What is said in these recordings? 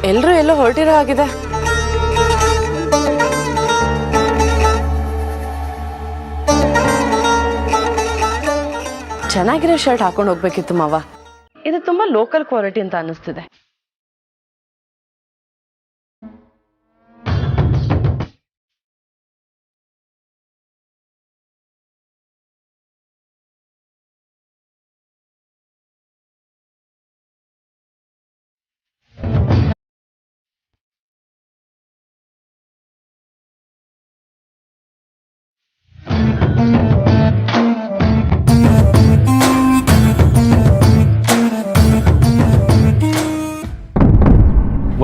ಎಲ್ರೂ ಎಲ್ಲೋ ಹೊರಟಿರೋ ಆಗಿದೆ. ಚೆನ್ನಾಗಿರೋ ಶರ್ಟ್ ಹಾಕೊಂಡು ಹೋಗ್ಬೇಕಿತ್ತು ಮಾವ. ಇದು ತುಂಬಾ ಲೋಕಲ್ ಕ್ವಾಲಿಟಿ ಅಂತ ಅನಿಸ್ತಿದೆ.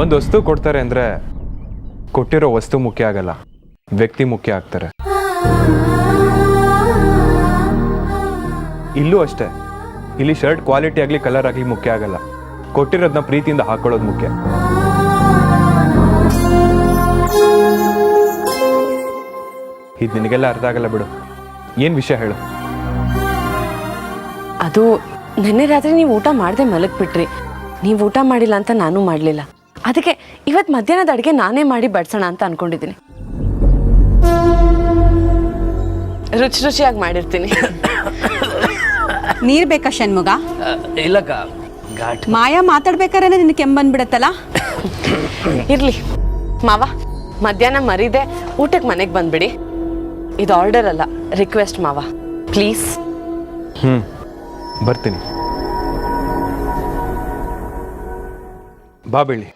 ಒಂದು ವಸ್ತು ಕೊಡ್ತಾರೆ ಅಂದರೆ ಕೊಟ್ಟಿರೋ ವಸ್ತು ಮುಖ್ಯ ಆಗಲ್ಲ, ವ್ಯಕ್ತಿ ಮುಖ್ಯ ಆಗ್ತಾರೆ. ಇಲ್ಲೂ ಅಷ್ಟೇ, ಇಲ್ಲಿ ಶರ್ಟ್ ಕ್ವಾಲಿಟಿ ಆಗಲಿ ಕಲರ್ ಆಗಲಿ ಮುಖ್ಯ ಆಗಲ್ಲ, ಕೊಟ್ಟಿರೋದನ್ನ ಪ್ರೀತಿಯಿಂದ ಹಾಕೊಳ್ಳೋದು ಮುಖ್ಯ. ಇದು ನಿನಗೆಲ್ಲ ಅರ್ಥ ಆಗಲ್ಲ ಬಿಡು. ಏನು ವಿಷಯ ಹೇಳು. ಅದು ನಿನ್ನೆ ರಾತ್ರಿ ನೀವು ಊಟ ಮಾಡದೆ ಮಲಗ್ಬಿಟ್ರಿ. ನೀವು ಊಟ ಮಾಡಿಲ್ಲ ಅಂತ ನಾನು ಮಾಡಲಿಲ್ಲ. ಅದಕ್ಕೆ ಇವತ್ತು ಮಧ್ಯಾಹ್ನದ ಅಡುಗೆ ನಾನೇ ಮಾಡಿ ಬಡ್ಸೋಣ ಅಂತ ಅನ್ಕೊಂಡಿದ್ದೀನಿ. ರುಚಿ ರುಚಿಯಾಗಿ ಮಾಡಿರ್ತೀನಿ. ನೀರ್ ಬೇಕಾ ಷಣ್ಮುಗ? ಇಲ್ಲಕ್ಕ, ಮಾಯಾ ಮಾತಾಡ್ಬೇಕಾದ್ರೆ ನಿನ್ ಕೆಂಬಂದ್ಬಿಡತ್ತಲ್ಲ. ಇರ್ಲಿ ಮಾವ, ಮಧ್ಯಾಹ್ನ ಮರಿದೆ ಊಟಕ್ಕೆ ಮನೆಗೆ ಬಂದ್ಬಿಡಿ. ಇದು ಆರ್ಡರ್ ಅಲ್ಲ, ರಿಕ್ವೆಸ್ಟ್ ಮಾವ, ಪ್ಲೀಸ್. ಬರ್ತೀನಿ. ಬಾ ಬೆಳ್ಳಿ.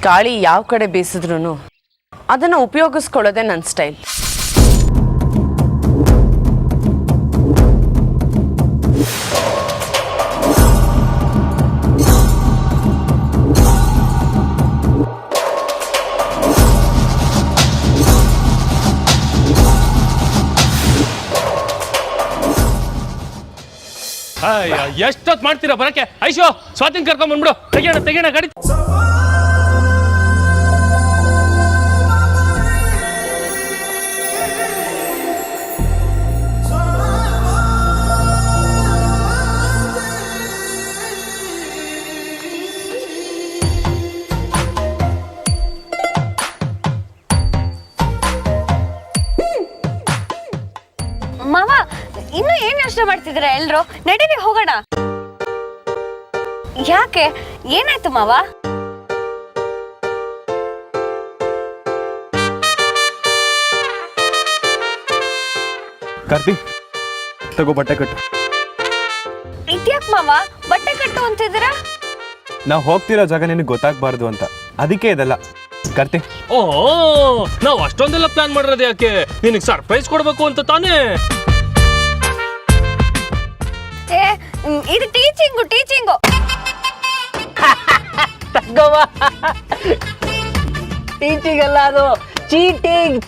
ಗಾಳಿ ಯಾವ ಕಡೆ ಬೀಸಿದ್ರು ಅದನ್ನು ಉಪಯೋಗಿಸ್ಕೊಳ್ಳೋದೇ ನನ್ನ ಸ್ಟೈಲ್. ಎಷ್ಟೊತ್ತು ಮಾಡ್ತೀರಾ ಬರಕ್ಕೆ? ಐಶೋ, ಸ್ವಾತಿನ್ ಕರ್ಕೊಂಡ್ ಬಂದ್ಬಿಡು. ತೆಗಿಯೋಣ ಗಾಡಿ. ಮಾವ, ಇನ್ನು ಏನ್ ಯೋಚನೆ ಮಾಡ್ತಿದ್ದೀರಾ ಎಲ್ರು? ನಡೀರಿ ಹೋಗೋಣ. ಯಾಕೆ, ಏನಾಯ್ತು ಮಾವ? ಕಾರ್ತಿ, ತಗೋ ಬಟ್ಟೆ ಕಟ್ಟು. ಇದ್ಯಾಕ್ ಮಾವ ಬಟ್ಟೆ ಕಟ್ಟು ಅಂತಿದ್ದೀರಾ? ನಾವು ಹೋಗ್ತಿರೋ ಜಾಗ ನಿನಗೆ ಗೊತ್ತಾಗಬಾರ್ದು ಅಂತ, ಅದಕ್ಕೆ ಇದೆಲ್ಲ. ಕಾರ್ತಿ, ಓ, ನಾವು ಅಷ್ಟೊಂದೆಲ್ಲ ಪ್ಲಾನ್ ಮಾಡಿರೋದು ಯಾಕೆ? ನಿನಗೆ ಸರ್ಪ್ರೈಸ್ ಕೊಡ್ಬೇಕು ಅಂತ ತಾನೇ. ಇದು ಟೀಚಿಂಗು. ಟೀಚಿಂಗ್ ಅಲ್ಲ, ಅದು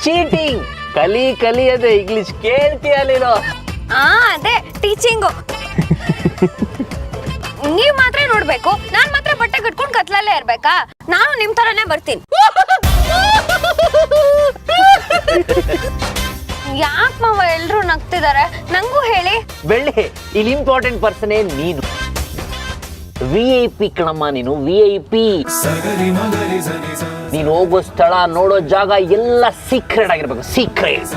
ಚೀಟಿಂಗ್. ಕಲಿ ಅದೇ ಇಂಗ್ಲಿಷ್ ಕೇಳ್ತೀಯ ನೀನು? ಅದೇ ಟೀಚಿಂಗು. ನೀವ್ ಮಾತ್ರ ನೋಡ್ಬೇಕು, ನಾನ್ ಮಾತ್ರ ಬಟ್ಟೆ ಕಟ್ಕೊಂಡು ಕತ್ಲಲ್ಲೇ ಇರ್ಬೇಕಾ? ನಾನು ನಿಮ್ ತರನೇ ಬರ್ತೀನಿ. ಯಾಕೆ ಮಾವ ಎಲ್ರು ನಗ್ತಿದ್ದಾರೆ? ನಂಗೂ ಹೇಳಿ. ಬೆಳ್ಳಿ, ಇಲ್ಲಿ ಇಂಪಾರ್ಟೆಂಟ್ ಪರ್ಸನ್ ನೀನು. VIP ಕಣಮ್ಮ ನೀನು, VIP. ನೀನು ಹೋಗೋ ಸ್ಥಳ, ನೋಡೋ ಜಾಗ ಎಲ್ಲ ಸೀಕ್ರೆಟ್ ಆಗಿರ್ಬೇಕು, ಸೀಕ್ರೆಟ್.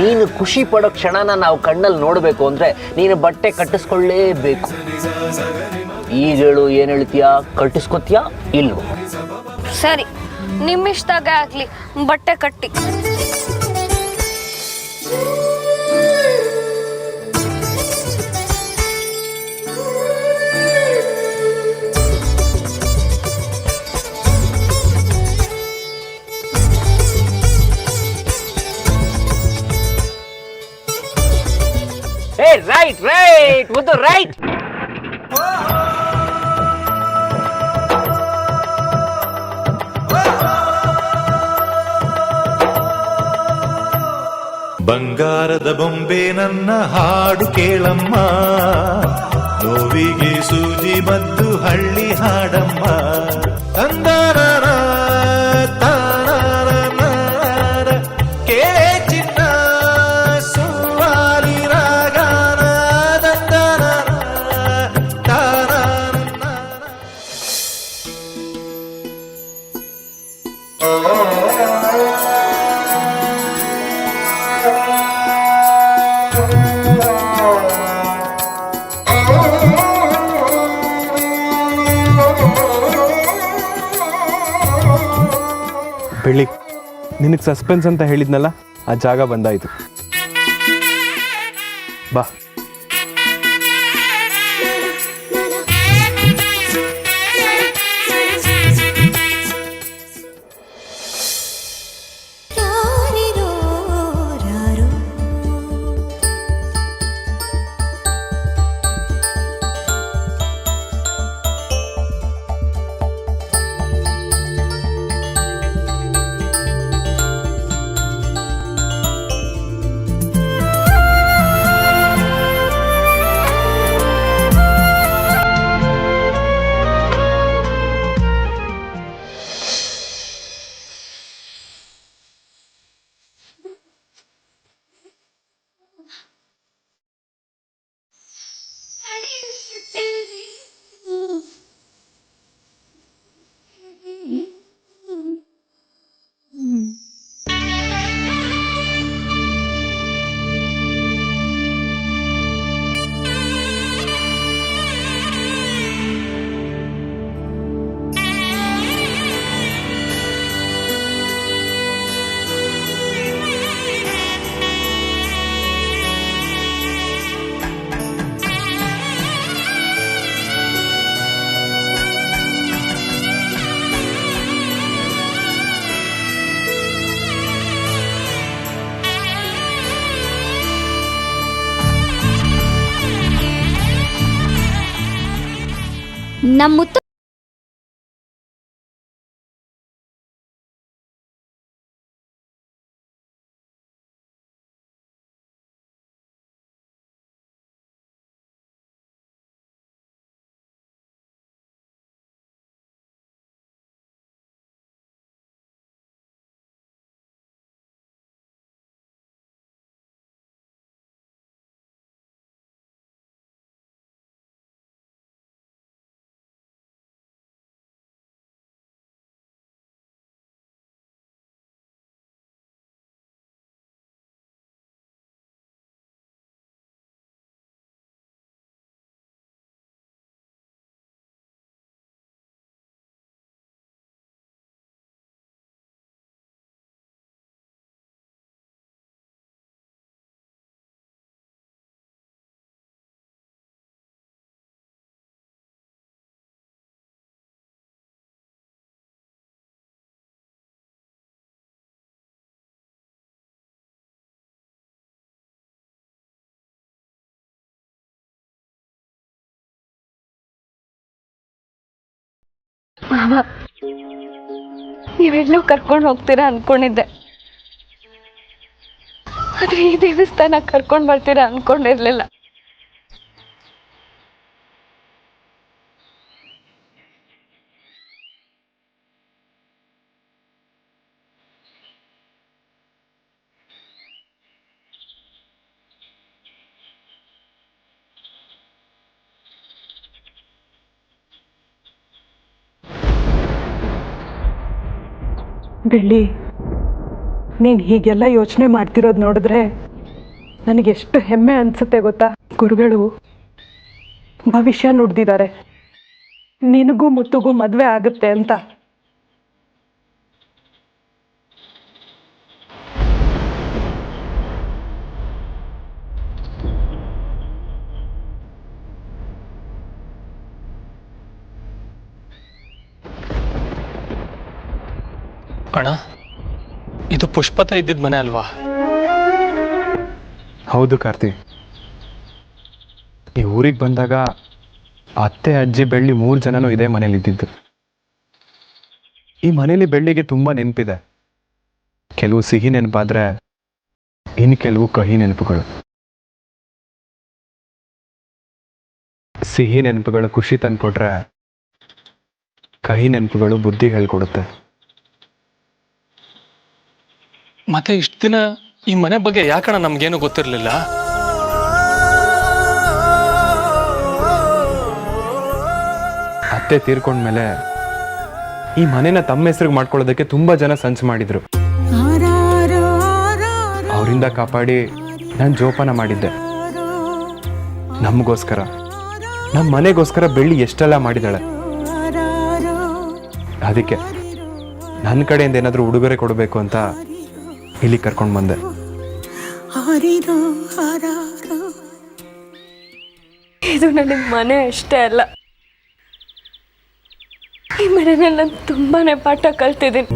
ನೀನು ಖುಷಿ ಪಡೋ ಕ್ಷಣನ ನಾವು ಕಣ್ಣಲ್ಲಿ ನೋಡ್ಬೇಕು ಅಂದ್ರೆ ನೀನು ಬಟ್ಟೆ ಕಟ್ಟಿಸ್ಕೊಳ್ಳೇಬೇಕು. ಈಗ ಹೇಳು, ಏನ್ ಹೇಳ್ತೀಯಾ? ಕಟ್ಟಿಸ್ಕೊತೀಯಾ ಇಲ್ವೋ? ಸರಿ, ನಿಮ್ಮಿಷ್ಟಾಗ ಆಗ್ಲಿ, ಬಟ್ಟೆ ಕಟ್ಟಿ. ರೈಟ್ ಮುದ್ದು, ರೈಟ್. ಬಂಗಾರದ ಬೊಂಬೆ ನನ್ನ ಹಾಡು ಕೇಳಮ್ಮ, ನೋವಿಗೆ ಸೂಜಿ ಮದ್ದು ಹಳ್ಳಿ ಹಾಡಮ್ಮ. ತಂದರ ಬೆಳ್ಳಿ, ನಿನಗೆ ಸಸ್ಪೆನ್ಸ್ ಅಂತ ಹೇಳಿದ್ನಲ್ಲ, ಆ ಜಾಗ ಬಂದಾಯಿತು. ಬಾ. ನಮ್ಮ ಮುತ್ತು ಮಾವ, ನೀವೆಲ್ಲೂ ಕರ್ಕೊಂಡು ಹೋಗ್ತೀರಾ ಅನ್ಕೊಂಡಿದ್ದೆ, ಆದ್ರೆ ಈ ದೇವಸ್ಥಾನ ಕರ್ಕೊಂಡು ಬರ್ತೀರಾ ಅನ್ಕೊಂಡಿರ್ಲಿಲ್ಲ. ಬೆಳ್ಳಿ, ನೀನು ಹೀಗೆಲ್ಲ ಯೋಚನೆ ಮಾಡ್ತಿರೋದು ನೋಡಿದ್ರೆ ನನಗೆಷ್ಟು ಹೆಮ್ಮೆ ಅನಿಸುತ್ತೆ ಗೊತ್ತಾ. ಗುರುಗಳು ಭವಿಷ್ಯ ನುಡ್ದಿದ್ದಾರೆ, ನಿನಗೂ ಮುತ್ತುಗೂ ಮದುವೆ ಆಗುತ್ತೆ ಅಂತ. ಅಣ್ಣ, ಇದು ಪುಷ್ಪತ ಇದ್ದಿದ್ದ ಮನೆ ಅಲ್ವಾ? ಹೌದು ಕಾರ್ತಿ. ಈ ಊರಿಗೆ ಬಂದಾಗ ಅತ್ತೆ, ಅಜ್ಜಿ, ಬೆಳ್ಳಿ 3 ಜನನೂ ಇದೇ ಮನೇಲಿ ಇದ್ದಿದ್ದು. ಈ ಮನೇಲಿ ಬೆಳ್ಳಿಗೆ ತುಂಬ ನೆನಪಿದೆ. ಕೆಲವು ಸಿಹಿ ನೆನಪಾದ್ರೆ ಇನ್ನು ಕೆಲವು ಕಹಿ ನೆನಪುಗಳು. ಸಿಹಿ ನೆನಪುಗಳು ಖುಷಿ ತಂದುಕೊಟ್ರೆ, ಕಹಿ ನೆನಪುಗಳು ಬುದ್ಧಿ ಹೇಳ್ಕೊಡುತ್ತೆ. ಮತ್ತೆ ಇಷ್ಟು ದಿನ ಈ ಮನೆ ಬಗ್ಗೆ ಯಾಕಣ್ಣ ನಮ್ಗೇನು ಗೊತ್ತಿರಲಿಲ್ಲ? ಅತ್ತೆ ತೀರ್ಕೊಂಡ್ಮೇಲೆ ಈ ಮನೆನ ತಮ್ಮ ಹೆಸರಿಗೆ ಮಾಡ್ಕೊಳ್ಳೋದಕ್ಕೆ ತುಂಬ ಜನ ಸಂಚು ಮಾಡಿದ್ರು. ಅವರಿಂದ ಕಾಪಾಡಿ ನಾನು ಜೋಪಾನ ಮಾಡಿದ್ದೆ. ನಮಗೋಸ್ಕರ, ನಮ್ಮ ಮನೆಗೋಸ್ಕರ ಬೆಳ್ಳಿ ಎಷ್ಟೆಲ್ಲ ಮಾಡಿದಾಳೆ. ಅದಕ್ಕೆ ನನ್ನ ಕಡೆಯಿಂದ ಏನಾದರೂ ಉಡುಗೊರೆ ಕೊಡಬೇಕು ಅಂತ ಇಲ್ಲಿ ಕರ್ಕೊಂಡು ಬಂದೆ. ಇದು ನನಗೆ ಮನೆ ಅಷ್ಟೇ ಅಲ್ಲ, ಈ ಮನೆಯಲ್ಲಿ ನಾನು ತುಂಬಾನೇ ಪಾಠ ಕಲ್ತಿದ್ದೀನಿ.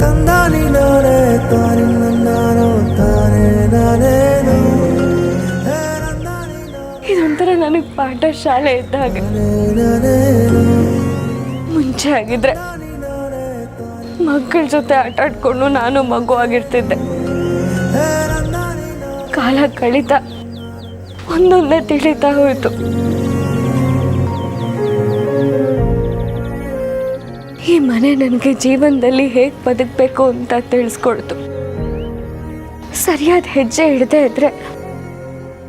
ಇದೊಂಥರ ನನಗೆ ಪಾಠ ಶಾಲೆ ಇದ್ದ ಹಾಗೆ. ಮುಂಚೆ ಆಗಿದ್ರೆ ಮಕ್ಕಳ ಜೊತೆ ಆಟ ಆಡ್ಕೊಂಡು ನಾನು ಮಗು ಆಗಿರ್ತಿದ್ದೆ. ಕಾಲ ಕಳೀತಾ ಒಂದೊಂದೇ ತಿಳಿತಾ ಹೋಯ್ತು. ಈ ಮನೆ ನನಗೆ ಜೀವನದಲ್ಲಿ ಹೇಗೆ ಬದುಕಬೇಕು ಅಂತ ತಿಳಿಸ್ಕೊಡ್ತು. ಸರಿಯಾದ ಹೆಜ್ಜೆ ಇಡದೆ ಇದ್ರೆ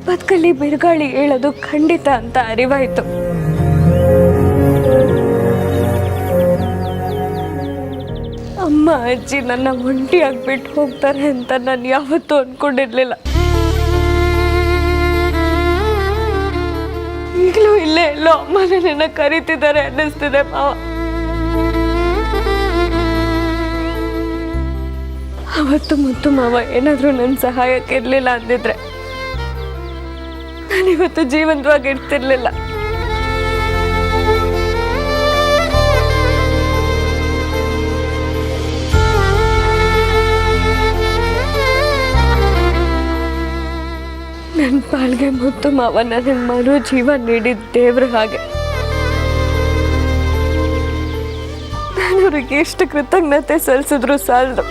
ಬದುಕಲ್ಲಿ ಬಿರುಗಾಳಿ ಹೇಳೋದು ಖಂಡಿತ ಅಂತ ಅರಿವಾಯ್ತು. ಅಮ್ಮ ಅಜ್ಜಿ ನನ್ನ ಒಂಟಿಯಾಗಿ ಬಿಟ್ಟು ಹೋಗ್ತಾರೆ ಅಂತ ನಾನು ಯಾವತ್ತೂ ಅನ್ಕೊಂಡಿರ್ಲಿಲ್ಲ. ಈಗಲೂ ಇಲ್ಲೇ ಎಲ್ಲೋ ಅಮ್ಮ ನನ್ನ ಕರೀತಿದ್ದಾರೆ ಅನ್ನಿಸ್ತಿದೆ ಮಾವ. ಅವತ್ತು ಮುತ್ತು ಮಾವ ಏನಾದರೂ ನನ್ನ ಸಹಾಯಕ್ಕೆ ಇರಲಿಲ್ಲ ಅಂದಿದ್ರೆ ನಾನಿವತ್ತು ಜೀವಂತವಾಗಿ ಇರ್ತಿರ್ಲಿಲ್ಲ. ನನ್ನ ಪಾಲ್ಗೆ ಮುತ್ತು ಮಾವ ನನಗೆ ಮರು ಜೀವ ನೀಡಿದ ದೇವ್ರ ಹಾಗೆ. ನಾನು ಅವ್ರಿಗೆ ಎಷ್ಟು ಕೃತಜ್ಞತೆ ಸಲ್ಲಿಸಿದ್ರು ಸಾಲದು.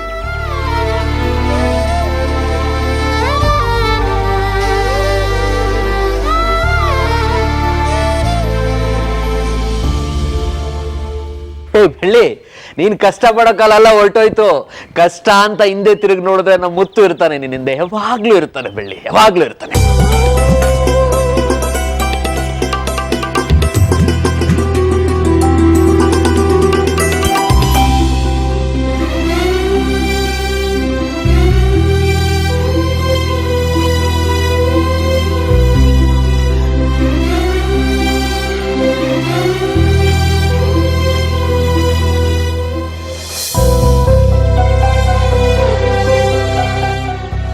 ಬೆಳ್ಳಿ, ನೀನ್ ಕಷ್ಟ ಪಡೋ ಕಾಲ ಎಲ್ಲ ಹೊರಟೋಯ್ತು. ಕಷ್ಟ ಅಂತ ಹಿಂದೆ ತಿರುಗಿ ನೋಡಿದ್ರೆ ನಮ್ಮ ಮುತ್ತು ಇರ್ತಾನೆ, ನಿನ್ನಿಂದ ಯಾವಾಗ್ಲೂ ಇರ್ತಾನೆ ಬೆಳ್ಳಿ, ಯಾವಾಗ್ಲೂ ಇರ್ತಾನೆ.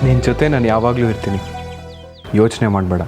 ನಿನ್ನ ಜೊತೆ ನಾನು ಯಾವಾಗಲೂ ಇರ್ತೀನಿ, ಯೋಚನೆ ಮಾಡಬೇಡ.